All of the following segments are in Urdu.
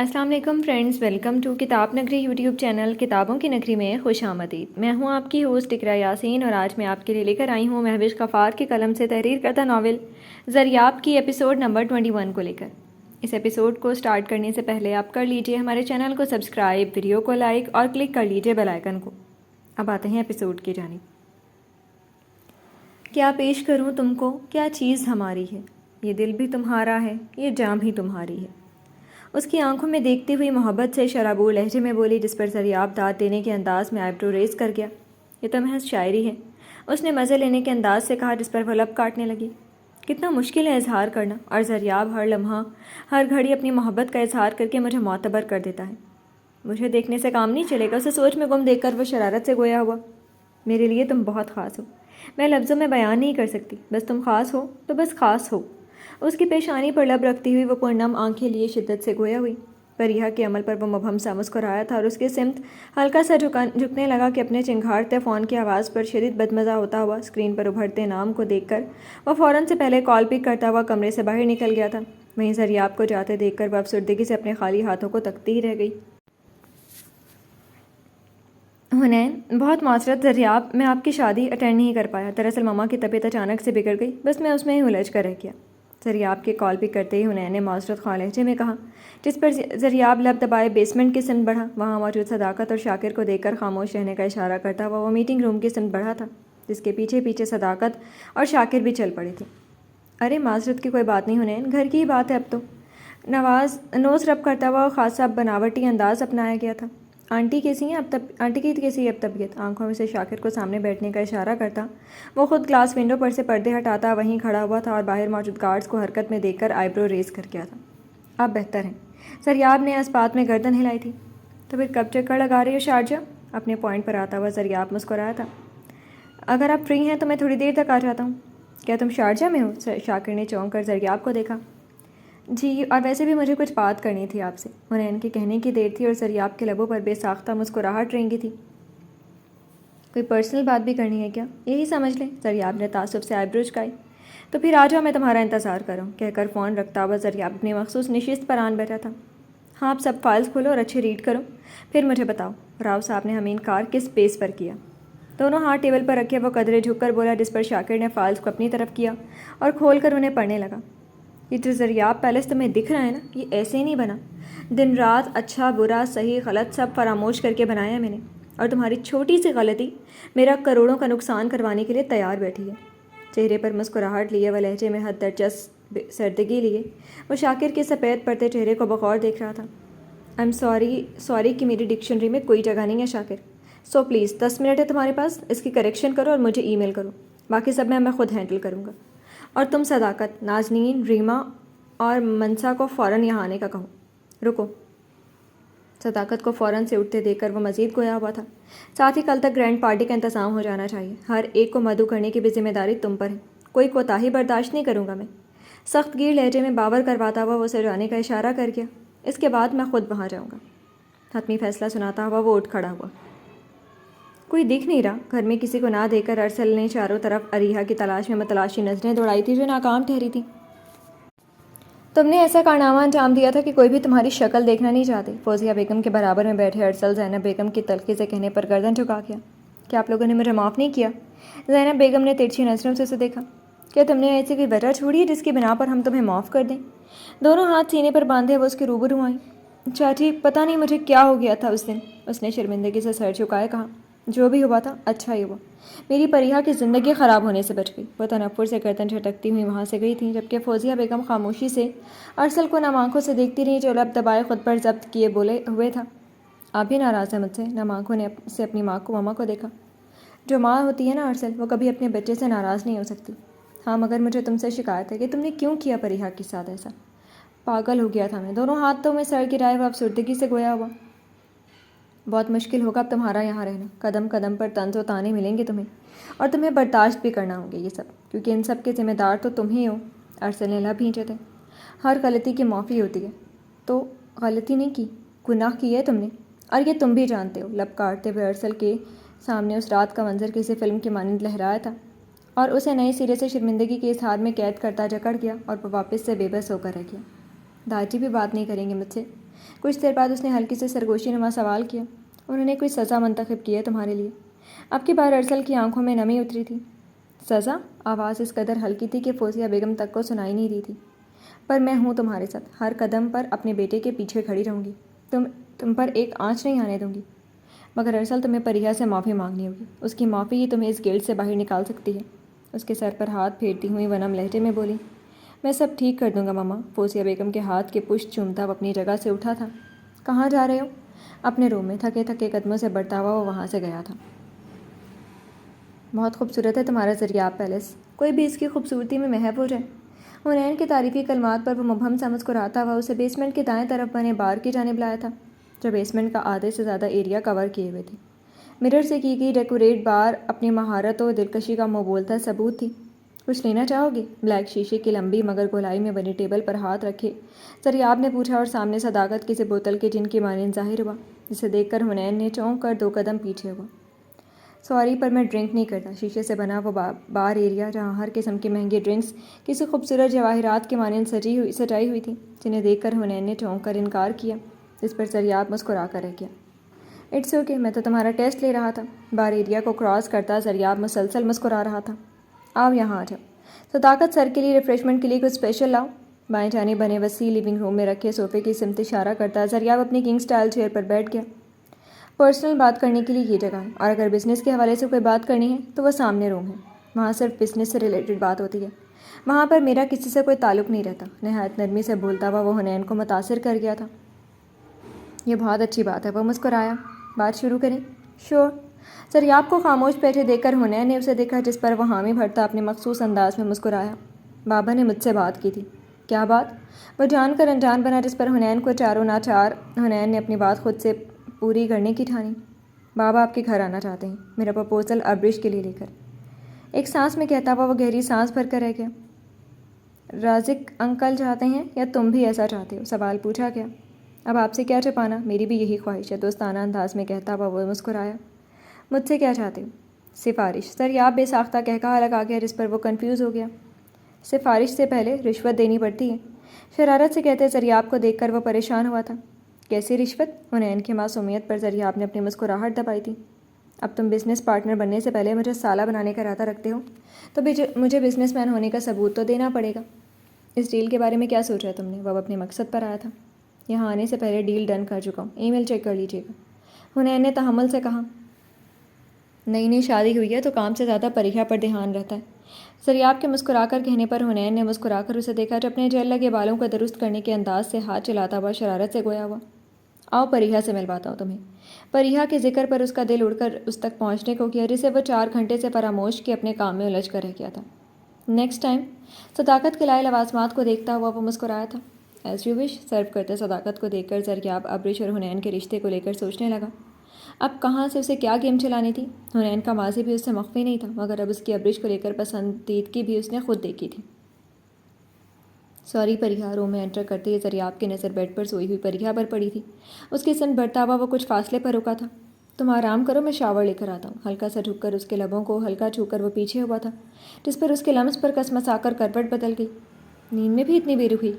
السلام علیکم فرینڈز، ویلکم ٹو کتاب نگری یوٹیوب چینل کتابوں کی نگری میں خوش آمدید۔ میں ہوں آپ کی ہوسٹ اقرا یاسین اور آج میں آپ کے لیے لے کر آئی ہوں مہوش غفار کے قلم سے تحریر کردہ ناول زریاب کی ایپیسوڈ نمبر 21 کو لے کر۔ اس ایپیسوڈ کو سٹارٹ کرنے سے پہلے آپ کر لیجئے ہمارے چینل کو سبسکرائب، ویڈیو کو لائک اور کلک کر لیجئے بیل آئیکن کو۔ اب آتے ہیں ایپیسوڈ کی جانب۔ کیا پیش کروں تم کو، کیا چیز ہماری ہے، یہ دل بھی تمہارا ہے، یہ جاں بھی تمہاری ہے۔ اس کی آنکھوں میں دیکھتی ہوئی محبت سے شرابور لہجے میں بولی، جس پر زریاب داد دینے کے انداز میں آئیبرو ریز کر گیا۔ یہ تو محض شاعری ہے، اس نے مزے لینے کے انداز سے کہا، جس پر وہ لب کاٹنے لگی۔ کتنا مشکل ہے اظہار کرنا، اور زریاب ہر لمحہ ہر گھڑی اپنی محبت کا اظہار کر کے مجھے معتبر کر دیتا ہے۔ مجھے دیکھنے سے کام نہیں چلے گا، اسے سوچ میں گم دیکھ کر وہ شرارت سے گویا ہوا۔ میرے لیے تم بہت خاص ہو، میں لفظوں میں بیان نہیں کر سکتی، بس تم خاص ہو تو بس خاص ہو۔ اس کی پیشانی پر لب رکھتی ہوئی وہ پرنم آنکھیں لیے شدت سے گویا ہوئی۔ پریہ کے عمل پر وہ مبہم سا مسکرایا تھا اور اس کے سمت ہلکا سا جھکنے لگا کہ اپنے چنگھاڑتے فون کی آواز پر شدید بدمزہ ہوتا ہوا اسکرین پر ابھرتے نام کو دیکھ کر وہ فوراً سے پہلے کال پک کرتا ہوا کمرے سے باہر نکل گیا تھا۔ وہیں زریاب کو جاتے دیکھ کر وہ افسردگی سے اپنے خالی ہاتھوں کو تکتی ہی رہ گئی۔ حنین، بہت معذرت زریاب، میں آپ کی شادی اٹینڈ نہیں کر پایا۔ دراصل ماما کی طبیعت اچانک سے بگڑ گئی، بس میں اس میں ہی الجھ کر رہ گیا۔ زریاب کے کال پک کرتے ہی حنین نے معذرت خواہ لہجے میں کہا، جس پر زریاب لب دبائے بیسمنٹ کی سمت بڑھا۔ وہاں موجود صداقت اور شاکر کو دیکھ کر خاموش رہنے کا اشارہ کرتا ہوا وہ میٹنگ روم کی سمت بڑھا تھا، جس کے پیچھے پیچھے صداقت اور شاکر بھی چل پڑے تھے۔ ارے معذرت کی کوئی بات نہیں حنین، گھر کی ہی بات ہے اب تو۔ نوز رب کرتا ہوا خاصا بناوٹی انداز اپنایا گیا تھا۔ آنٹی کیسی ہیں آنٹی کی کیسی ہے اب طبیعت؟ آنکھوں میں سے شاکر کو سامنے بیٹھنے کا اشارہ کرتا وہ خود گلاس ونڈو پر سے پردے ہٹاتا وہیں کھڑا ہوا تھا اور باہر موجود گارڈز کو حرکت میں دیکھ کر آئیبرو ریز کر گیا تھا۔ آپ بہتر ہیں، زریاب نے اس بات میں گردن ہلائی تھی۔ تو پھر کب چکر لگا رہی ہو شارجہ؟ اپنے پوائنٹ پر آتا ہوا زریاب مسکرایا تھا۔ اگر آپ فری ہیں تو میں تھوڑی دیر تک آ جاتا ہوں۔ کیا تم شارجہ میں ہو؟ شاکر نے چونک کر زریاب کو دیکھا۔ جی، اور ویسے بھی مجھے کچھ بات کرنی تھی آپ سے۔ حنین کے کہنے کی دیر تھی اور زریاب کے لبوں پر بے ساختہ مسکراہٹ رینگی تھی۔ کوئی پرسنل بات بھی کرنی ہے کیا؟ یہی سمجھ لیں، زریاب نے تعصب سے آئیبرو جھکائی۔ تو پھر آ جاؤ، میں تمہارا انتظار کروں، کہہ کر فون رکھتا ہوا زریاب اپنی مخصوص نشست پر آن بیٹھا تھا۔ ہاں، آپ سب فائلز کھولو اور اچھے ریڈ کرو، پھر مجھے بتاؤ راؤ صاحب نے ہمیں انکار کس بیس پر کیا۔ دونوں ہاتھ ٹیبل پر رکھے وہ قدرے جھک کر بولا، جس پر شاکر نے فائلز کو اپنی طرف کیا اور کھول کر انہیں پڑھنے لگا۔ یہ جو زریاب پیلس تمہیں دکھ رہا ہے نا، یہ ایسے ہی نہیں بنا، دن رات اچھا برا صحیح غلط سب فراموش کر کے بنایا میں نے، اور تمہاری چھوٹی سی غلطی میرا کروڑوں کا نقصان کروانے کے لیے تیار بیٹھی ہے۔ چہرے پر مسکراہٹ لیے وہ لہجے میں حد درجہ سردگی لیے وہ شاکر کے سفید پڑتے چہرے کو بغور دیکھ رہا تھا۔ سوری کہ میری ڈکشنری میں کوئی جگہ نہیں ہے شاکر، سو پلیز 10 منٹ ہے تمہارے پاس، اس کی کریکشن کرو اور مجھے ای میل کرو، باقی سب میں خود ہینڈل کروں گا۔ اور تم صداقت، نازنین، ریما اور منسا کو فوراً یہاں آنے کا کہو۔ رکو، صداقت کو فوراً سے اٹھتے دیکھ کر وہ مزید گویا ہوا تھا، ساتھ ہی کل تک گرینڈ پارٹی کا انتظام ہو جانا چاہیے، ہر ایک کو مدعو کرنے کی بھی ذمہ داری تم پر ہے، کوئی کوتاہی برداشت نہیں کروں گا میں۔ سخت گیر لہجے میں باور کرواتا ہوا وہ اسے جانے کا اشارہ کر گیا۔ اس کے بعد میں خود وہاں جاؤں گا۔ حتمی فیصلہ سناتا ہوا وہ اٹھ کھڑا ہوا۔ کوئی دکھ نہیں رہا، گھر میں کسی کو نہ دیکھ کر ارسل نے چاروں طرف اریحا کی تلاش میں متلاشی نظریں دوڑائی تھی جو ناکام ٹھہری تھی۔ تم نے ایسا کارنامہ انجام دیا تھا کہ کوئی بھی تمہاری شکل دیکھنا نہیں چاہتے۔ فوزیہ بیگم کے برابر میں بیٹھے ارسل زینب بیگم کی تلخی سے کہنے پر گردن جھکا گیا۔ کیا آپ لوگوں نے مجھے معاف نہیں کیا؟ زینب بیگم نے ترچھی نظروں سے اسے دیکھا۔ کیا تم نے ایسی کوئی وجہ چھوڑی ہے جس کی بنا پر ہم تمہیں معاف کر دیں؟ دونوں ہاتھ سینے پر باندھے وہ اس کے روبرو آئیں۔ چاچی، پتہ نہیں مجھے کیا ہو گیا تھا اس دن، اس نے شرمندگی سے سر جھکائے کہا۔ جو بھی ہوا تھا اچھا ہی ہوا، میری پریہ کی زندگی خراب ہونے سے بچ گئی۔ وہ تنفر سے گردن جھٹکتی ہوئی وہاں سے گئی تھیں، جبکہ فوزیہ بیگم خاموشی سے ارسل کو نم آنکھوں سے دیکھتی رہی جو لب دبائے خود پر ضبط کیے بولے ہوئے تھا۔ آپ بھی ناراض ہیں مجھ سے؟ نم آنکھوں نے سے اپنی ماما کو دیکھا۔ جو ماں ہوتی ہے نا ارسل، وہ کبھی اپنے بچے سے ناراض نہیں ہو سکتی۔ ہاں، مگر مجھے تم سے شکایت ہے کہ تم نے کیوں کیا پریہ کے ساتھ ایسا؟ پاگل ہو گیا تھا میں، دونوں ہاتھوں میں سر گرائے وہ افسردگی سے گویا ہوا۔ بہت مشکل ہوگا اب تمہارا یہاں رہنا، قدم قدم پر طنز و طعنے ملیں گے تمہیں، اور تمہیں برداشت بھی کرنا ہوں گے یہ سب، کیونکہ ان سب کے ذمہ دار تو تم ہی ہو۔ ارسل نے لب بھینچے تھے۔ ہر غلطی کی معافی ہوتی ہے، تو غلطی نہیں کی، گناہ کی ہے تم نے، اور یہ تم بھی جانتے ہو۔ لب کاٹتے ہوئے ارسل کے سامنے اس رات کا منظر کسی فلم کی مانند لہرایا تھا، اور اسے نئے سرے سے شرمندگی کے اس حال میں قید کرتا جکڑ گیا اور وہ واپس سے بے بس ہو کر رہ گیا۔ داجی بھی بات نہیں کریں گے مجھ سے؟ کچھ دیر بعد اس نے ہلکی سے سرگوشی نما سوال کیا، انہوں نے کوئی سزا منتخب کی ہے تمہارے لیے؟ اب کی بار ارسل کی آنکھوں میں نمی اتری تھی۔ سزا؟ آواز اس قدر ہلکی تھی کہ فوزیہ بیگم تک کو سنائی نہیں دی تھی۔ پر میں ہوں تمہارے ساتھ، ہر قدم پر اپنے بیٹے کے پیچھے کھڑی رہوں گی، تم پر ایک آنچ نہیں آنے دوں گی۔ مگر ارسل تمہیں پریہ سے معافی مانگنی ہوگی، اس کی معافی ہی تمہیں اس گلٹ سے باہر نکال سکتی ہے۔ اس کے سر پر ہاتھ پھیرتی ہوئی ونم لہجے میں بولی، میں سب ٹھیک کر دوں گا ماما۔ فوزیہ بیگم کے ہاتھ کے پشت چومتا وہ اپنی جگہ سے اٹھا تھا۔ کہاں جا رہے ہو؟ اپنے روم میں۔ تھکے تھکے قدموں سے بڑھتا ہوا وہ وہاں سے گیا تھا۔ بہت خوبصورت ہے تمہارا زریاب پیلس، کوئی بھی اس کی خوبصورتی میں محو ہو جائے۔ حنین کے تعریفی کلمات پر وہ مبہم سا مسکراتا ہوا اسے بیسمنٹ کے دائیں طرف بنے بار کی جانب لایا تھا، جو بیسمنٹ کا آدھے سے زیادہ ایریا کور کیے ہوئے تھے۔ مرر سے کی گئی ڈیکوریٹ بار اپنی مہارت و دلکشی کا منہ بولتا ثبوت تھی۔ کچھ لینا چاہو گے؟ بلیک شیشے کی لمبی مگر گولائی میں بنی ٹیبل پر ہاتھ رکھے زریاب نے پوچھا، اور سامنے صداقت کسی بوتل کے جن کی مانند ظاہر ہوا، جسے دیکھ کر حنین نے چونک کر 2 قدم پیچھے ہوا۔ سوری پر میں ڈرنک نہیں کرتا۔ شیشے سے بنا وہ بار ایریا جہاں ہر قسم کی مہنگی ڈرنکس کسی خوبصورت جواہرات کی مانند سجائی ہوئی تھی، جنہیں دیکھ کر حنین نے چونک کر انکار کیا، جس پر زریاب مسکرا کر رہ گیا۔ اٹس اوکے، میں تو تمہارا ٹیسٹ لے رہا تھا۔ بار ایریا کو کراس کرتا زریاب مسلسل مسکرا رہا تھا۔ آؤ یہاں آ جاؤ۔ صداقت سر کے لیے ریفریشمنٹ کے لیے کچھ اسپیشل لاؤ؟ بائیں جانب بنے وسیع لیونگ روم میں رکھے صوفے کی سمت اشارہ کرتا زریاب اپنی کنگ سٹائل چیئر پر بیٹھ گیا۔ پرسنل بات کرنے کے لیے یہ جگہ ہے، اور اگر بزنس کے حوالے سے کوئی بات کرنی ہے تو وہ سامنے روم ہے، وہاں صرف بزنس سے ریلیٹڈ بات ہوتی ہے، وہاں پر میرا کسی سے کوئی تعلق نہیں رہتا۔ نہایت نرمی سے بولتا ہوا وہ حنین کو متاثر کر گیا تھا۔ یہ بہت اچھی بات ہے، وہ مسکرایا۔ بات شروع کریں؟ شور۔ زریاب کو خاموش بیٹھے دیکھ کر حنین نے اسے دیکھا، جس پر وہ حامی بھرتا اپنے مخصوص انداز میں مسکرایا۔ بابا نے مجھ سے بات کی تھی۔ کیا بات؟ وہ جان کر انجان بنا، جس پر حنین کو چاروں ناچار حنین نے اپنی بات خود سے پوری کرنے کی ٹھانی۔ بابا آپ کے گھر آنا چاہتے ہیں، میرا پرپوزل ابرش کے لیے لے کر۔ ایک سانس میں کہتا ہوا وہ گہری سانس بھر کر رہ گیا۔ رازق انکل چاہتے ہیں یا تم بھی ایسا چاہتے ہو؟ سوال پوچھا گیا۔ اب آپ سے کیا چھپانا، میری بھی یہی خواہش ہے، دوستانہ انداز میں کہتا ہوا وہ مسکرایا۔ مجھ سے کیا چاہتے ہو؟ سفارش۔ زریاب بے ساختہ کہکہا لگا گیا، جس پر وہ کنفیوز ہو گیا۔ سفارش سے پہلے رشوت دینی پڑتی ہے، شرارت سے کہتے زریاب کو دیکھ کر وہ پریشان ہوا تھا۔ کیسی رشوت؟ حنین کی معصومیت پر زریاب نے اپنی مسکراہٹ دبائی تھی۔ اب تم بزنس پارٹنر بننے سے پہلے مجھے سالہ بنانے کا ارادہ رکھتے ہو تو مجھے بزنس مین ہونے کا ثبوت تو دینا پڑے گا۔ اس ڈیل کے بارے میں کیا سوچا تم نے؟ وہ اپنے مقصد پر آیا تھا۔ یہاں آنے سے پہلے ڈیل ڈن کر چکا ہوں، ای میل چیک کر لیجیے گا، حنین نے تحمل سے کہا۔ نئی نئی شادی ہوئی ہے تو کام سے زیادہ پریہ پر دھیان رہتا ہے۔ زریاب کے مسکرا کر کہنے پر حنین نے مسکرا کر اسے دیکھا، جو اپنے جیل لگے بالوں کو درست کرنے کے انداز سے ہاتھ چلاتا ہوا شرارت سے گویا ہوا۔ آؤ پریہ سے ملواتا ہوں تمہیں۔ پریہ کے ذکر پر اس کا دل اڑ کر اس تک پہنچنے کو کیا، جسے وہ 4 گھنٹے سے فراموش کے اپنے کام میں الجھ کر رہ گیا تھا۔ Next time. صداقت کے لائے لوازمات کو دیکھتا ہوا وہ مسکرایا تھا۔ As you wish. سرو کرتے صداقت کو دیکھ کر زریاب ابرش اور حنین کے رشتے کو لے کر سوچنے لگا۔ اب کہاں سے اسے کیا گیم چلانی تھی؟ حنین کا ماضی بھی اس سے مخفی نہیں تھا، مگر اب اس کی ابرش کو لے کر پسندیدگی بھی اس نے خود دیکھی تھی۔ سوری پریہ۔ روم میں انٹر کرتے ہی زریاب کی نظر بیڈ پر سوئی ہوئی پریہ پر پڑی تھی۔ اس کی سن بڑھتا ہوا وہ کچھ فاصلے پر رکا تھا۔ تم آرام کرو، میں شاور لے کر آتا ہوں۔ ہلکا سا جھک کر اس کے لبوں کو ہلکا چھو کر وہ پیچھے ہوا تھا، جس پر اس کے لمس پر کسمسا کر کروٹ بدل گئی۔ نیند میں بھی اتنی بے رخی؟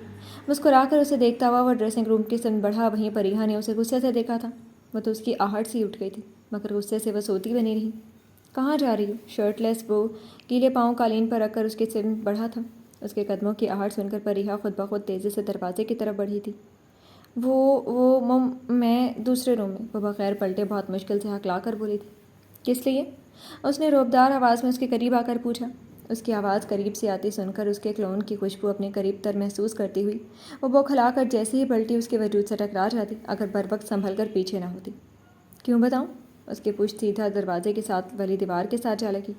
مسکرا کر اسے دیکھتا ہوا وہ ڈریسنگ روم کی سمت بڑھا۔ وہیں پریہ نے اسے غصے سے دیکھا تھا، وہ تو اس کی آہٹ سی اٹھ گئی تھی، مگر غصے سے وہ سوتی بنی رہی۔ کہاں جا رہی ہو؟ شرٹ لیس وہ گیلے پاؤں قالین پر رکھ کر اس کی سمت بڑھا تھا۔ اس کے قدموں کی آہٹ سن کر پریہ خود بخود تیزی سے دروازے کی طرف بڑھی تھی۔ میں دوسرے روم میں، وہ بغیر پلٹے بہت مشکل سے ہکلا کر بولی تھی۔ کس لیے؟ اس نے روبدار آواز میں اس کے قریب آ کر پوچھا۔ اس کی آواز قریب سے آتی سن کر اس کے کلون کی خوشبو اپنے قریب تر محسوس کرتی ہوئی وہ بوکھلا کر جیسے ہی پلٹی اس کے وجود سے ٹکرا جاتی، اگر بروقت سنبھل کر پیچھے نہ ہوتی۔ کیوں بتاؤں؟ اس کی پشت سیدھا دروازے کے ساتھ والی دیوار کے ساتھ جا لگی۔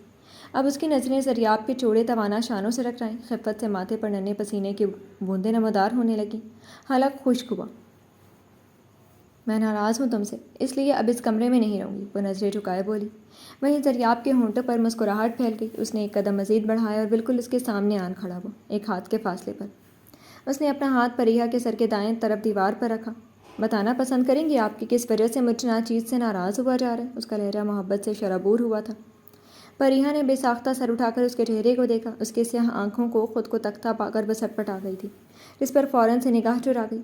اب اس کی نظریں زریاب کے چوڑے توانا شانوں سے ٹکرائیں، خفت سے ماتھے پر ننھے پسینے کی بوندیں نمودار ہونے لگیں۔ حلق خشک ہوا۔ میں ناراض ہوں تم سے، اس لیے اب اس کمرے میں نہیں رہوں گی، وہ نظریں جھکائے بولی۔ وہیں زریاب کے ہونٹوں پر مسکراہٹ پھیل گئی۔ اس نے ایک قدم مزید بڑھایا اور بالکل اس کے سامنے آن کھڑا ہوا، ایک ہاتھ کے فاصلے پر۔ اس نے اپنا ہاتھ پریہ کے سر کے دائیں طرف دیوار پر رکھا۔ بتانا پسند کریں گے آپ کی کس وجہ سے مجھ ناچیز سے ناراض ہوا جا رہا ہے؟ اس کا لہجہ محبت سے شرابور ہوا تھا۔ پریہ نے بے ساختہ سر اٹھا کر اس کے چہرے کو دیکھا۔ اس کے سیاہ آنکھوں کو خود کو تختہ پا کر وہ سٹ پٹا گئی تھی، جس پر فوراً سے نگاہ چرا گئی۔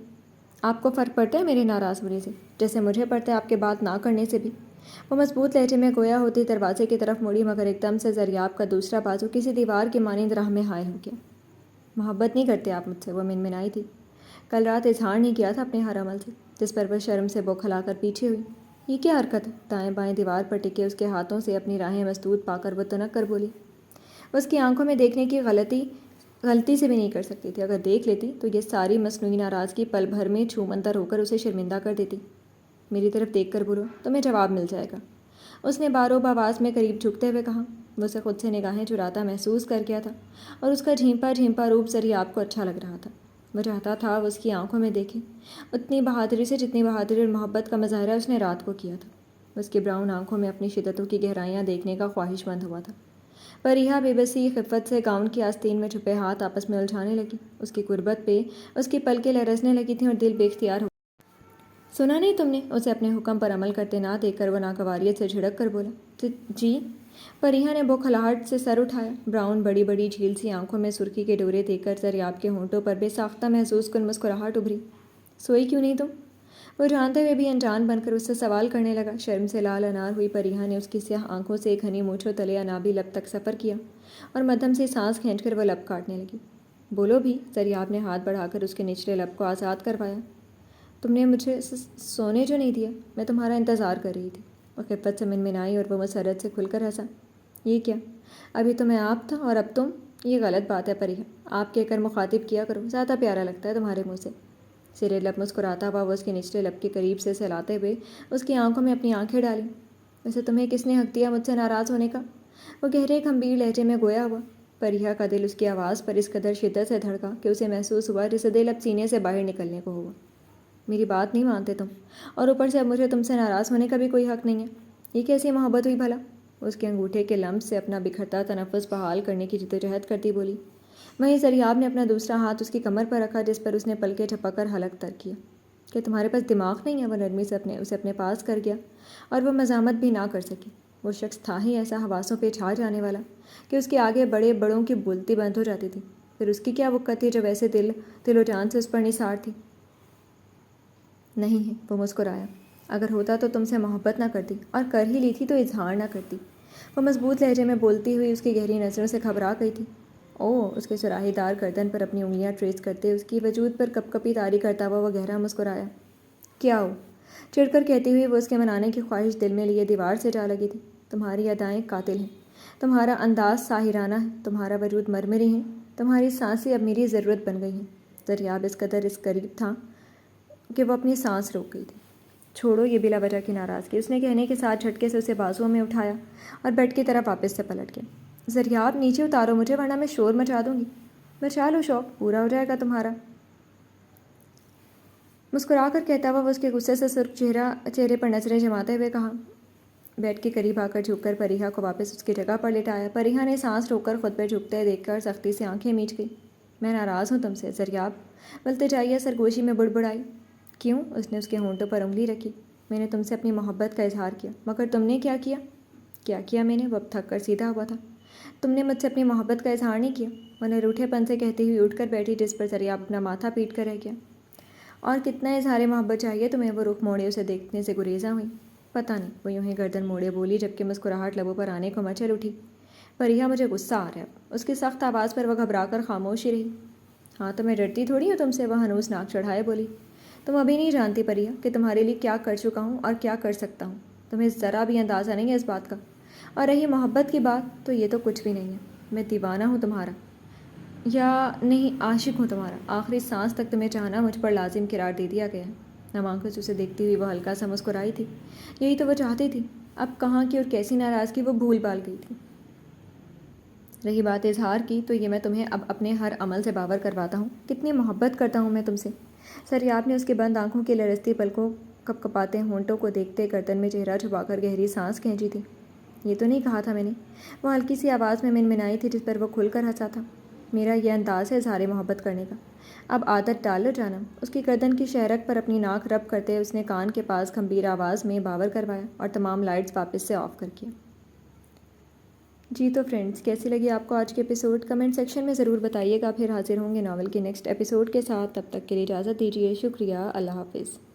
آپ کو فرق پڑتا ہے میرے ناراض ہونے سے، جیسے مجھے پڑتا ہے آپ کے بات نہ کرنے سے بھی؟ وہ مضبوط لہجے میں گویا ہوتی دروازے کی طرف مڑی، مگر ایک دم سے زریاب کا دوسرا بازو کسی دیوار کی مانند راہ میں حائل ہو گیا۔ محبت نہیں کرتے آپ مجھ سے، وہ منمنائی تھی۔ کل رات اظہار نہیں کیا تھا اپنے ہر عمل سے، جس پر وہ شرم سے بوکھلا کر پیچھے ہوئی۔ یہ کیا حرکت ہے؟ دائیں بائیں دیوار پر ٹکے اس کے ہاتھوں سے اپنی راہیں مسدود پا کر وہ تنک کر بولی۔ اس کی آنکھوں میں دیکھنے کی غلطی سے بھی نہیں کر سکتی تھی۔ اگر دیکھ لیتی تو یہ ساری مصنوعی ناراضگی پل بھر میں چھومنتر ہو کر اسے شرمندہ کر دیتی۔ میری طرف دیکھ کر بولو، تمہیں جواب مل جائے گا، اس نے باروب آواز میں قریب جھکتے ہوئے کہا۔ وہ اسے خود سے نگاہیں چراتا محسوس کر گیا تھا، اور اس کا جھیمپا جھیمپا روپ زریاب کو اچھا لگ رہا تھا۔ وہ چاہتا تھا وہ اس کی آنکھوں میں دیکھے، اتنی بہادری سے جتنی بہادری اور محبت کا مظاہرہ اس نے رات کو کیا تھا۔ اس کی براؤن آنکھوں میں اپنی شدتوں کی گہرائیاں دیکھنے کا خواہش مند ہوا تھا۔ پریہا بے بسی خفت سے گاؤن کی آستین میں چھپے ہاتھ آپس میں الجھانے لگی۔ اس کی قربت پہ اس کی پلکیں لرزنے لگی تھیں اور دل بے اختیار ہو۔ سنا نہیں تم نے؟ اسے اپنے حکم پر عمل کرتے نہ دیکھ کر وہ ناگواریت سے جھڑک کر بولا۔ جی؟ پریہا نے بوکھلاہٹ سے سر اٹھایا۔ براؤن بڑی بڑی جھیل سی آنکھوں میں سرخی کے ڈورے دیکھ کر زریاب کے ہونٹوں پر بے ساختہ محسوس کن مسکراہٹ ابھری۔ سوئی کیوں نہیں تم؟ وہ جانتے ہوئے بھی انجان بن کر اس سے سوال کرنے لگا۔ شرم سے لال انار ہوئی پریہا نے اس کی سیاہ آنکھوں سے گھنی مونچھوں تلے انابی لب تک سفر کیا اور مدھم سی سانس کھینچ کر وہ لب کاٹنے لگی۔ بولو بھی، زریاب نے ہاتھ بڑھا کر اس کے نچلے لب کو آزاد کروایا۔ تم نے مجھے سونے جو نہیں دیا، میں تمہارا انتظار کر رہی تھی۔ وہ خفت سے منمنائی اور وہ مسرت سے کھل کر ہنسا۔ یہ کیا؟ ابھی تو میں آپ تھا اور اب تم؟ یہ غلط بات ہے پریہا، آپ کہہ کر مخاطب کیا کرو، زیادہ پیارا لگتا ہے تمہارے منہ سے۔ سرے لب مسکراتا ہوا وہ اس کے نچلے لب کے قریب سے سہلاتے ہوئے اس کی آنکھوں میں اپنی آنکھیں ڈالیں۔ ویسے تمہیں کس نے حق دیا مجھ سے ناراض ہونے کا؟ وہ گہرے گھمبیر لہجے میں گویا ہوا۔ پریہا کا دل اس کی آواز پر اس قدر شدت سے دھڑکا کہ اسے محسوس ہوا جیسے دل اب سینے سے باہر نکلنے کو ہوا۔ میری بات نہیں مانتے تم، اور اوپر سے اب مجھے تم سے ناراض ہونے کا بھی کوئی حق نہیں ہے۔ یہ کیسی محبت ہوئی بھلا؟ اس کے انگوٹھے کے لمس سے اپنا بکھرتا تنفس بحال کرنے کی جدوجہد کرتی بولی۔ وہیں زریاب نے اپنا دوسرا ہاتھ اس کی کمر پر رکھا، جس پر اس نے پلکیں جھپک کر حلق تر کیا۔ کہ تمہارے پاس دماغ نہیں ہے؟ وہ نرمی سے اسے اپنے پاس کر گیا اور وہ مزاحمت بھی نہ کر سکی۔ وہ شخص تھا ہی ایسا حواسوں پہ چھا جانے والا کہ اس کے آگے بڑے بڑوں کی بولتی بند ہو جاتی تھی۔ پھر اس کی کیا وقت تھی جو ویسے دل و جان سے اس پر نثار تھی؟ نہیں ہے، وہ مسکرایا۔ اگر ہوتا تو تم سے محبت نہ کرتی، اور کر ہی لی تھی تو اظہار نہ کرتی۔ وہ مضبوط لہجے میں بولتی ہوئی اس کی گہری نظروں سے گھبرا گئی تھی۔ اس کے سراہی دار گردن پر اپنی انگلیاں ٹریس کرتے اس کی وجود پر کپ کپی طاری کرتا ہوا وہ گہرا مسکرایا۔ کیا ہو؟ چڑھ کر کہتی ہوئی وہ اس کے منانے کی خواہش دل میں لیے دیوار سے جا لگی تھی۔ تمہاری ادائیں قاتل ہیں، تمہارا انداز ساحرانہ ہے، تمہارا وجود مرمری ہے، تمہاری سانسیں اب میری ضرورت بن گئی ہیں۔ زریاب اس قدر اس قریب تھا کہ وہ اپنی سانس روک گئی تھی۔ چھوڑو یہ بلا وجہ کی ناراضگی، اس نے کہنے کے ساتھ جھٹکے سے اسے بازوؤں میں اٹھایا اور بیڈ کی طرف واپس سے پلٹ گیا۔ زریاب نیچے اتارو مجھے، ورنہ میں شور مچا دوں گی۔ بچا لو، شوق پورا ہو جائے گا تمہارا۔ مسکرا کر کہتا ہوا وہ اس کے غصے سے سرخ چہرے پر نظریں جماتے ہوئے کہا۔ بیڈ کے قریب آ کر جھک کر پریہا کو واپس اس کی جگہ پر لٹایا۔ پریہا نے سانس روک کر خود پہ جھکتے دیکھ کر سختی سے آنکھیں میچ گئی۔ میں ناراض ہوں تم سے زریاب، التجائیہ سرگوشی میں بڑبڑائی۔ کیوں؟ اس نے اس کے ہونٹوں پر انگلی رکھی۔ میں نے تم سے اپنی محبت کا اظہار کیا، مگر تم نے کیا کیا؟ کیا کیا میں نے؟ وہ اب تھک کر سیدھا ہوا تھا۔ تم نے مجھ سے اپنی محبت کا اظہار نہیں کیا، وہ نے روٹھے پن سے کہتی ہوئی اٹھ کر بیٹھی، جس پر زریاب اپنا ماتھا پیٹ کر رہ گیا۔ اور کتنا اظہار محبت چاہیے تمہیں؟ وہ رخ موڑے اسے دیکھنے سے گریزاں ہوئی۔ پتہ نہیں، وہ یوں ہی گردن موڑے بولی، جبکہ مسکراہٹ لبوں پر آنے کو مچل اٹھی۔ پریہا مجھے غصہ آ رہا ہے۔ اس کی سخت آواز پر وہ گھبرا کر خاموش ہی رہی۔ ہاں تو میں ڈرتی تھوڑی ہوں تم سے، وہ ہنوز ناک چڑھائے بولی۔ تم ابھی نہیں جانتی پریہا کہ تمہارے لیے کیا کر چکا ہوں اور کیا کر سکتا ہوں، تمہیں ذرا بھی اندازہ نہیں ہے اس بات کا۔ اور رہی محبت کی بات، تو یہ تو کچھ بھی نہیں ہے۔ میں دیوانہ ہوں تمہارا، یا نہیں عاشق ہوں تمہارا۔ آخری سانس تک تمہیں چاہنا مجھ پر لازم قرار دے دیا گیا ہے۔ نم آنکھوں سے اسے دیکھتی ہوئی وہ ہلکا سا مسکرائی تھی۔ یہی تو وہ چاہتی تھی۔ اب کہاں کی اور کیسی ناراضگی وہ بھول بھال گئی تھی۔ رہی بات اظہار کی، تو یہ میں تمہیں اب اپنے ہر عمل سے باور کرواتا ہوں کتنی محبت کرتا ہوں میں تم سے۔ زریاب نے اس کے بند آنکھوں کی لرزتی پلکوں، کپ کپاتے ہونٹوں کو دیکھتے گردن میں چہرہ چھپا کر گہری سانس کھینچی تھی۔ یہ تو نہیں کہا تھا میں نے، وہ ہلکی سی آواز میں منمنائی تھی، جس پر وہ کھل کر ہنسا تھا۔ میرا یہ انداز ہے اظہار محبت کرنے کا، اب عادت ڈال لو جانم۔ اس کی گردن کی شہرک پر اپنی ناک رب کرتے اس نے کان کے پاس گھمبیر آواز میں باور کروایا اور تمام لائٹس واپس سے آف کر کیا۔ جی تو فرینڈس، کیسی لگی آپ کو آج کے ایپیسوڈ؟ کمنٹ سیکشن میں ضرور بتائیے گا۔ پھر حاضر ہوں گے ناول کے نیکسٹ ایپیسوڈ کے ساتھ، تب تک کے لیے اجازت دیجیے۔ شکریہ، اللہ حافظ۔